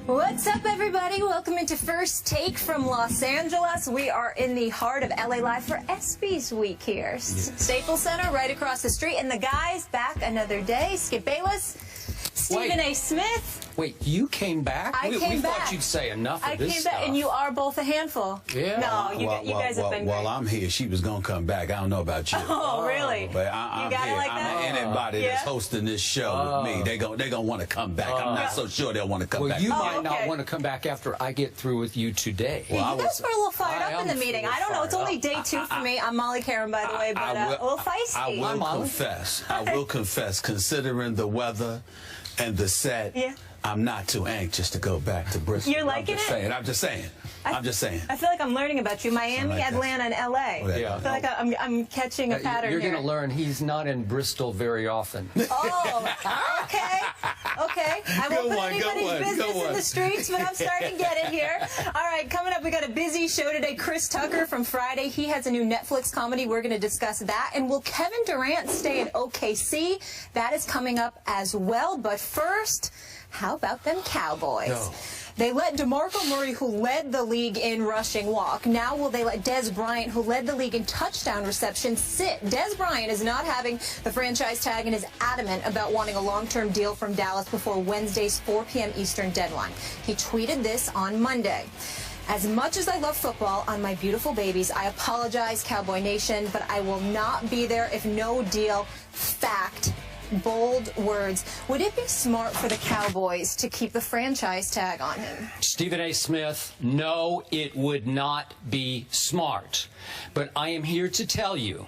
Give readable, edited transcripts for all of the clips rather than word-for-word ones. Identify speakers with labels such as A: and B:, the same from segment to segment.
A: What's up, everybody? Welcome into First Take from Los Angeles. We are in the heart of LA Live for ESPY's week here. Staples Center right across the street. And the guys back another day. Skip Bayless, Stephen A. Smith.
B: Wait, you came back?
A: I came back.
B: Thought you'd say enough of this stuff.
A: And you are both a handful.
B: Yeah.
A: No, you guys have been great.
C: Well, I'm here. She was going to come back. I don't know about you.
A: Oh, really?
C: But I'm
A: got
C: here.
A: it like that?
C: Anybody that's hosting this show with me, they're gonna want to come back. I'm not so sure they'll want to come back.
B: Well, you might not want to come back after I get through with you today.
A: Well, you guys were a little fired up in the meeting. I don't know. It's only day 2 for me. I'm Molly Karen, by the way, but a little feisty.
C: I will confess, considering the weather and the set, I'm not too anxious to go back to Bristol.
A: You're liking it?
C: I'm just saying. I'm just saying.
A: I feel like I'm learning about you. Miami, Atlanta, and LA.
C: Yeah.
A: I feel like I'm catching a pattern
B: You're
A: here.
B: going to learn he's not in Bristol very often.
A: Oh, okay. Okay. I won't put anybody's business in the streets, but I'm starting to get it here. All right, coming up, we got a busy show today. Chris Tucker from Friday. He has a new Netflix comedy. We're going to discuss that. And will Kevin Durant stay in OKC? That is coming up as well. But first, how about them Cowboys?
C: No.
A: They let DeMarco Murray, who led the league in rushing, walk. Now will they let Dez Bryant, who led the league in touchdown reception, sit? Dez Bryant is not having the franchise tag and is adamant about wanting a long-term deal from Dallas before Wednesday's 4 p.m. Eastern deadline. He tweeted this on Monday. As much as I love football on my beautiful babies, I apologize, Cowboy Nation, but I will not be there if no deal. Fact. Bold words. Would it be smart for the Cowboys to keep the franchise tag on him?
B: Stephen A. Smith, no, it would not be smart. But I am here to tell you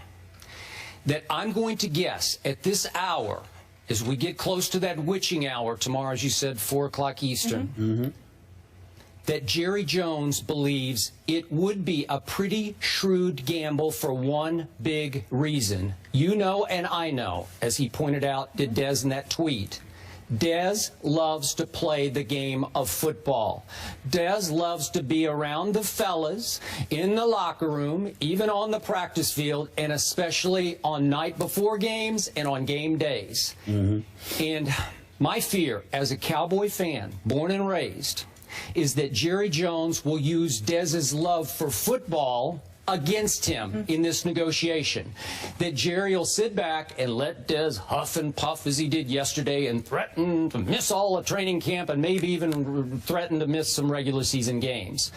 B: that I'm going to guess at this hour, as we get close to that witching hour tomorrow, as you said, 4 o'clock Eastern, that Jerry Jones believes it would be a pretty shrewd gamble for one big reason. You know and I know, as he pointed out to Dez in that tweet, Dez loves to play the game of football. Dez loves to be around the fellas in the locker room, even on the practice field, and especially on night before games and on game days. And my fear as a Cowboy fan, born and raised, is that Jerry Jones will use Dez's love for football against him in this negotiation. That Jerry will sit back and let Dez huff and puff as he did yesterday and threaten to miss all of training camp and maybe even threaten to miss some regular season games.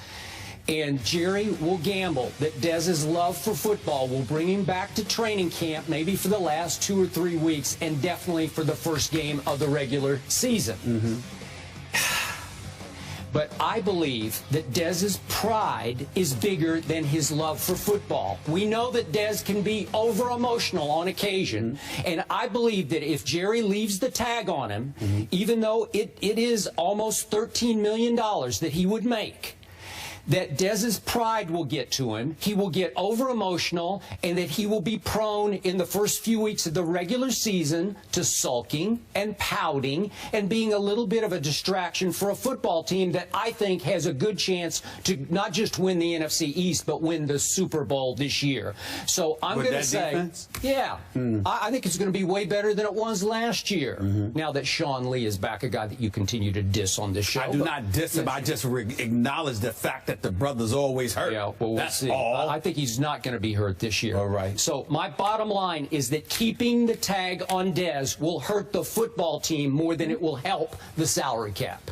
B: And Jerry will gamble that Dez's love for football will bring him back to training camp maybe for the last 2 or 3 weeks and definitely for the first game of the regular season. But I believe that Dez's pride is bigger than his love for football. We know that Dez can be over-emotional on occasion, and I believe that if Jerry leaves the tag on him, even though it is almost $13 million that he would make, that Dez's pride will get to him, he will get over-emotional, and that he will be prone in the first few weeks of the regular season to sulking and pouting and being a little bit of a distraction for a football team that I think has a good chance to not just win the NFC East, but win the Super Bowl this year. So I'm going to say,
C: defense?
B: I think it's going to be way better than it was last year. Now that Sean Lee is back, a guy that you continue to diss on this show.
C: I do not diss him. I just acknowledge the fact that the brother's always hurt.
B: Yeah, well, we'll see. I think he's not going to be hurt this year.
C: All right.
B: So my bottom line is that keeping the tag on Dez will hurt the football team more than it will help the salary cap.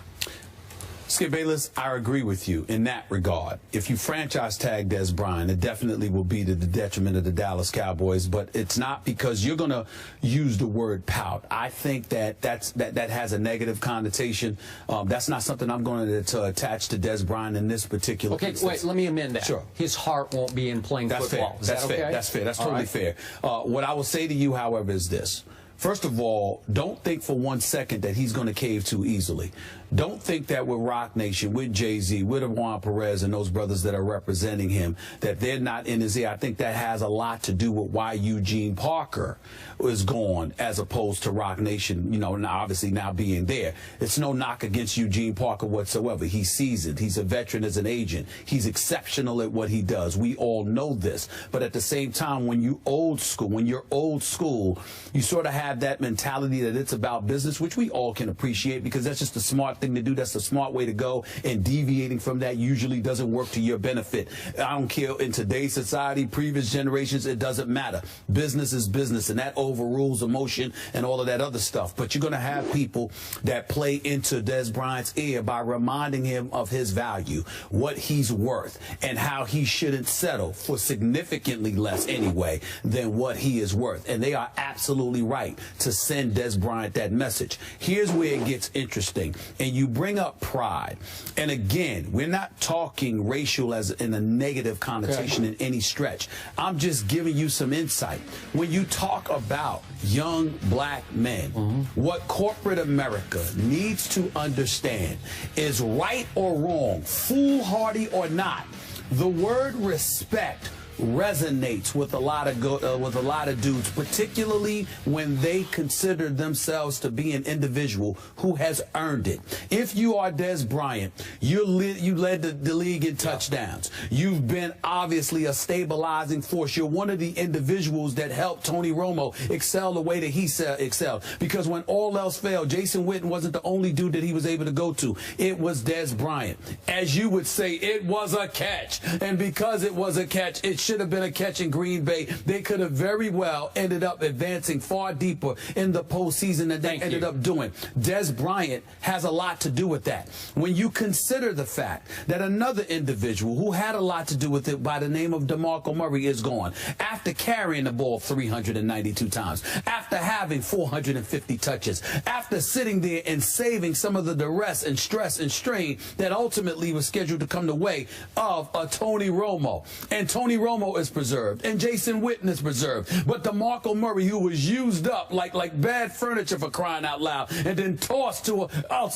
C: Skip Bayless, I agree with you in that regard. If you franchise tag Dez Bryant, it definitely will be to the detriment of the Dallas Cowboys, but it's not because you're going to use the word pout. I think that that has a negative connotation. That's not something I'm going to attach to Dez Bryant in this particular instance.
B: Wait, let me amend that.
C: Sure.
B: His heart won't be in playing football.
C: That's fair. That's fair. That's totally fair. What I will say to you, however, is this. First of all, don't think for 1 second that he's going to cave too easily. Don't think that with Rock Nation, with Jay-Z, with Juan Perez and those brothers that are representing him, that they're not in his ear. I think that has a lot to do with why Eugene Parker is gone as opposed to Rock Nation, you know, now obviously now being there. It's no knock against Eugene Parker whatsoever. He's seasoned. He's a veteran as an agent. He's exceptional at what he does. We all know this. But at the same time, when you're old school, you sort of have have that mentality that it's about business, which we all can appreciate because that's just the smart thing to do. That's the smart way to go. And deviating from that usually doesn't work to your benefit. I don't care in today's society, previous generations, it doesn't matter. Business is business, and that overrules emotion and all of that other stuff. But you're going to have people that play into Des Bryant's ear by reminding him of his value, what he's worth, and how he shouldn't settle for significantly less anyway than what he is worth. And they are absolutely right to send Des Bryant that message. Here's where it gets interesting. And you bring up pride. And again, we're not talking racial as in a negative connotation in any stretch. I'm just giving you some insight. When you talk about young black men, what corporate America needs to understand is right or wrong, foolhardy or not, the word respect resonates with a lot of dudes, particularly when they consider themselves to be an individual who has earned it. If you are Des Bryant, you led the league in touchdowns. You've been obviously a stabilizing force. You're one of the individuals that helped Tony Romo excel the way that he excelled. Because when all else failed, Jason Witten wasn't the only dude that he was able to go to. It was Des Bryant. As you would say, it was a catch. And because it was a catch, it should have been a catch in Green Bay. They could have very well ended up advancing far deeper in the postseason than they ended up doing. Des Bryant has a lot to do with that. When you consider the fact that another individual who had a lot to do with it by the name of DeMarco Murray is gone after carrying the ball 392 times, after having 450 touches, after sitting there and saving some of the duress and stress and strain that ultimately was scheduled to come the way of a Tony Romo. And Tony Romo is preserved, and Jason Witten is preserved. But DeMarco Murray, who was used up like bad furniture for crying out loud, and then tossed to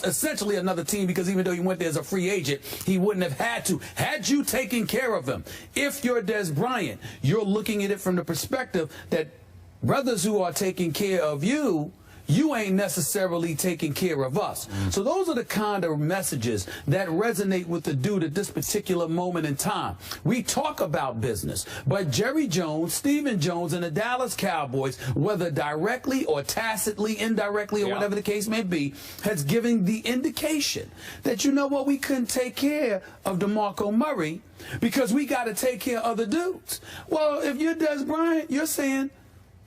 C: essentially another team, because even though he went there as a free agent, he wouldn't have had to, had you taken care of him. If you're Des Bryant, you're looking at it from the perspective that brothers who are taking care of you, you ain't necessarily taking care of us. So those are the kind of messages that resonate with the dude at this particular moment in time. We talk about business, but Jerry Jones, Stephen Jones, and the Dallas Cowboys, whether directly or tacitly, indirectly, or whatever the case may be, has given the indication that, you know what, we couldn't take care of DeMarco Murray because we got to take care of other dudes. Well, if you're Des Bryant, you're saying,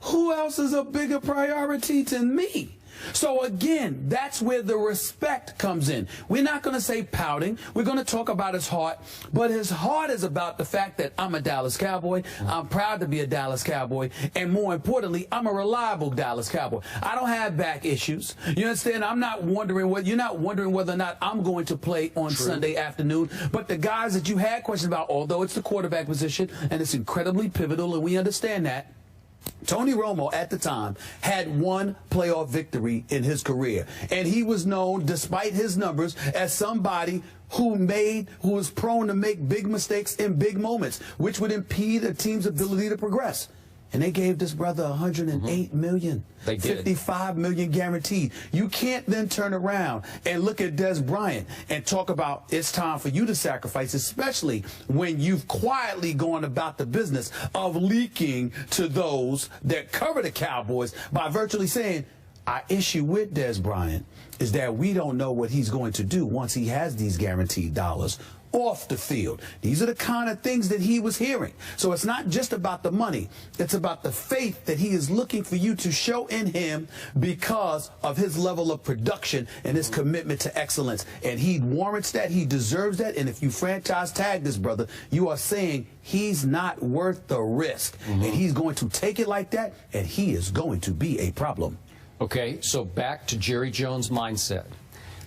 C: who else is a bigger priority than me? So again, that's where the respect comes in. We're not going to say pouting. We're going to talk about his heart. But his heart is about the fact that I'm a Dallas Cowboy. I'm proud to be a Dallas Cowboy. And more importantly, I'm a reliable Dallas Cowboy. I don't have back issues. You understand? I'm not wondering what you're not wondering whether or not I'm going to play on Sunday afternoon. But the guys that you had questions about, although it's the quarterback position and it's incredibly pivotal, and we understand that, Tony Romo at the time had one playoff victory in his career, and he was known, despite his numbers, as somebody who was prone to make big mistakes in big moments, which would impede a team's ability to progress. And they gave this brother $108 million.
B: They did.
C: $55 million guaranteed. You can't then turn around and look at Des Bryant and talk about it's time for you to sacrifice, especially when you've quietly gone about the business of leaking to those that cover the Cowboys by virtually saying, our issue with Des Bryant is that we don't know what he's going to do once he has these guaranteed dollars off the field. These are the kind of things that he was hearing. So it's not just about the money. It's about the faith that he is looking for you to show in him because of his level of production and his commitment to excellence. And he warrants that. He deserves that. And if you franchise tag this brother, you are saying he's not worth the risk. And he's going to take it like that, and he is going to be a problem.
B: Okay, so back to Jerry Jones' mindset.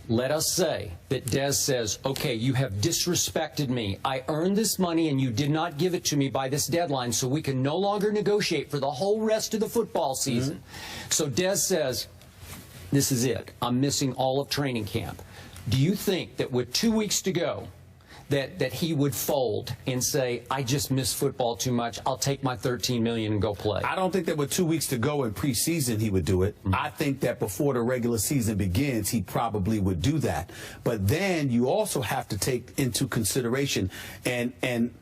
B: Let us say that Des says, okay, you have disrespected me. I earned this money and you did not give it to me by this deadline, so we can no longer negotiate for the whole rest of the football season. So Des says, this is it. I'm missing all of training camp. Do you think that with 2 weeks to go, that he would fold and say, I just miss football too much, I'll take my $13 million and go play?
C: I don't think that with 2 weeks to go in preseason he would do it. I think that before the regular season begins, he probably would do that. But then you also have to take into consideration, and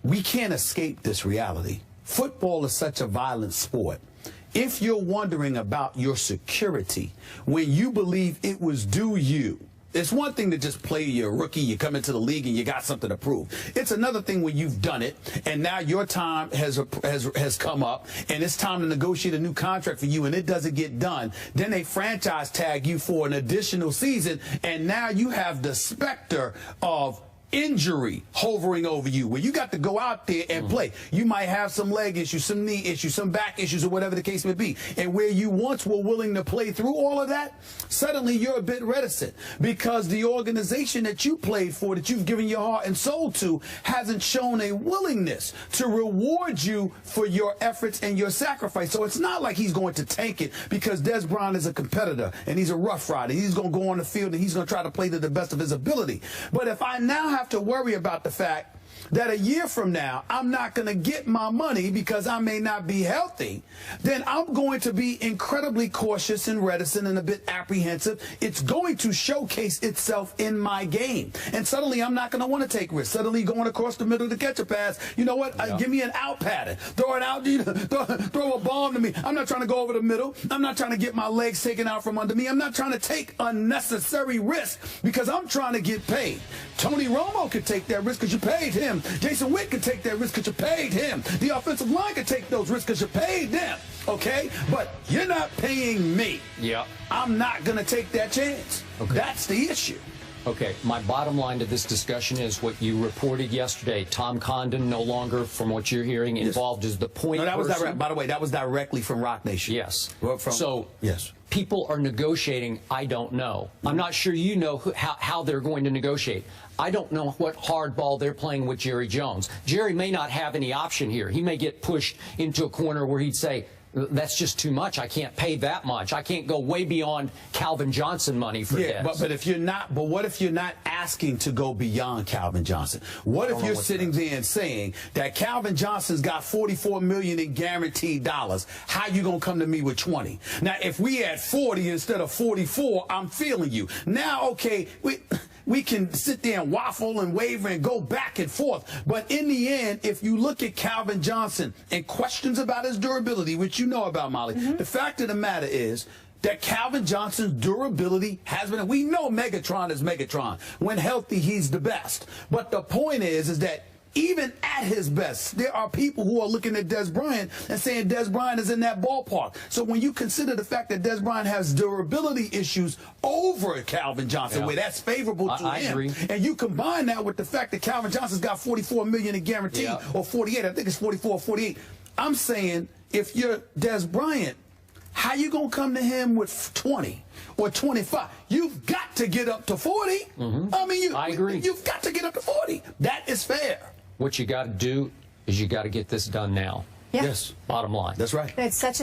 C: we can't escape this reality. Football is such a violent sport. if you're wondering about your security when you believe it was due you, it's one thing to just play your rookie, you come into the league and you got something to prove. It's another thing when you've done it and now your time has come up and it's time to negotiate a new contract for you and it doesn't get done. Then they franchise tag you for an additional season and now you have the specter of injury hovering over you where you got to go out there and play. You might have some leg issues, some knee issues, some back issues, or whatever the case may be. And where you once were willing to play through all of that, suddenly you're a bit reticent because the organization that you played for, that you've given your heart and soul to, hasn't shown a willingness to reward you for your efforts and your sacrifice. So it's not like he's going to tank it because Des Bryant is a competitor and he's a rough rider. He's going to go on the field and he's going to try to play to the best of his ability. But if I now have to worry about the fact that a year from now I'm not going to get my money because I may not be healthy, then I'm going to be incredibly cautious and reticent and a bit apprehensive. It's going to showcase itself in my game. And suddenly I'm not going to want to take risks. Suddenly going across the middle to catch a pass, you know what? Give me an out pattern. Throw it out, throw a bomb to me. I'm not trying to go over the middle. I'm not trying to get my legs taken out from under me. I'm not trying to take unnecessary risks because I'm trying to get paid. Tony Romo could take that risk because you paid him. Jason Witt could take that risk because you paid him. The offensive line could take those risks because you paid them. Okay? But you're not paying me.
B: Yeah.
C: I'm not going to take that chance. Okay. That's the issue.
B: Okay, my bottom line to this discussion is what you reported yesterday. Tom Condon no longer, from what you're hearing, involved as the point
C: No, that was
B: person.
C: direct. By the way, that was directly from Rock Nation.
B: Yes.
C: Yes.
B: People are negotiating. I don't know. I'm not sure you know how they're going to negotiate. I don't know what hardball they're playing with Jerry Jones. Jerry may not have any option here. He may get pushed into a corner where he'd say, that's just too much. I can't pay that much. I can't go way beyond Calvin Johnson money for this.
C: But if you're not, but what if you're not asking to go beyond Calvin Johnson? What if you're sitting there and saying that Calvin Johnson's got $44 million in guaranteed dollars? How you gonna come to me with 20? Now, if we had 40 instead of 44, I'm feeling you. Now, okay, we can sit there and waffle and waver and go back and forth. But in the end, if you look at Calvin Johnson and questions about his durability, which you know about, Molly, the fact of the matter is that Calvin Johnson's durability has been, we know Megatron is Megatron. When healthy, he's the best. But the point is that even at his best, there are people who are looking at Des Bryant and saying Des Bryant is in that ballpark. So when you consider the fact that Des Bryant has durability issues over Calvin Johnson, where that's favorable to him,
B: agree.
C: And you combine that with the fact that Calvin Johnson's got $44 million in guarantee, or 48, I think it's 44 or 48. I'm saying if you're Des Bryant, how you going to come to him with 20 or 25? You've got to get up to 40. I mean,
B: I agree.
C: You've got to get up to 40. That is fair.
B: What you got to do is you got to get this done now.
A: Yeah.
C: Yes.
B: Bottom line.
C: That's right.
A: It's such